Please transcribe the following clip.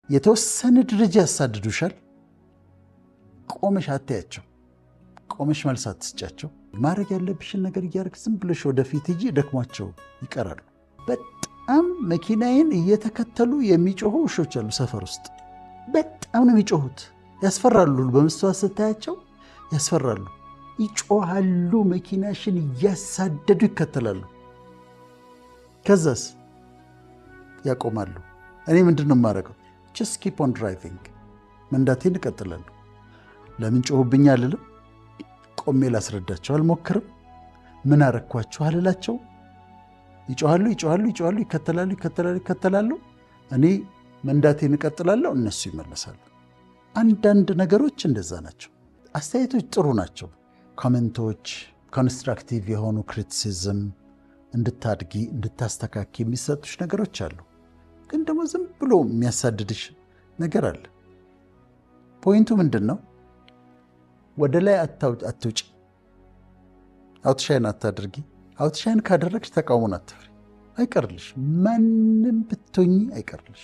የተወሰነ ደረጃ ያሳድዱሻል። ቆመሽ አታያቸው፣ ቆመሽ መልስ አትስጫቸው። ማድረግ ያለብሽን ነገር እያደረግሽ ዝም ብለሽ ወደፊት ሂጂ፣ ደክሟቸው ይቀራሉ። በጣም መኪናዬን እየተከተሉ የሚጮሁ ውሾች አሉ ሰፈር ውስጥ። በጣም ነው የሚጮሁት፣ ያስፈራሉ። በመስተዋት ስታያቸው ያስፈራሉ። ይጮሃሉ፣ መኪናሽን እያሳደዱ ይከተላሉ። ከዛስ ያቆማሉ። እኔ ምንድን ነው የማደርገው? just keep on driving፣ መንዳቴን እቀጥላለሁ። ለምን ጮሁብኝ አልልም። ቆሜ ላስረዳቸው አልሞክርም። ምን አረኳቸው አልላቸው። ይጮሃሉ፣ ይጮሃሉ፣ ይጮሃሉ፣ ይከተላሉ፣ ይከተላሉ፣ ይከተላሉ። እኔ መንዳቴን እቀጥላለሁ፣ እነሱ ይመለሳሉ። አንዳንድ ነገሮች እንደዛ ናቸው። አስተያየቶች ጥሩ ናቸው። ኮሜንቶች፣ ኮንስትራክቲቭ የሆኑ ክሪቲሲዝም፣ እንድታድጊ እንድታስተካኪ የሚሰጡሽ ነገሮች አሉ። ግን ደግሞ ዝም ብሎ የሚያሳድድሽ ነገር አለ። ፖይንቱ ምንድን ነው? ወደ ላይ አትውጪ፣ አውትሻይን አታድርጊ። አውትሻይን ካደረግሽ ተቃውሞን አትፍሪ። አይቀርልሽ፣ ማንም ብትሆኚ አይቀርልሽ።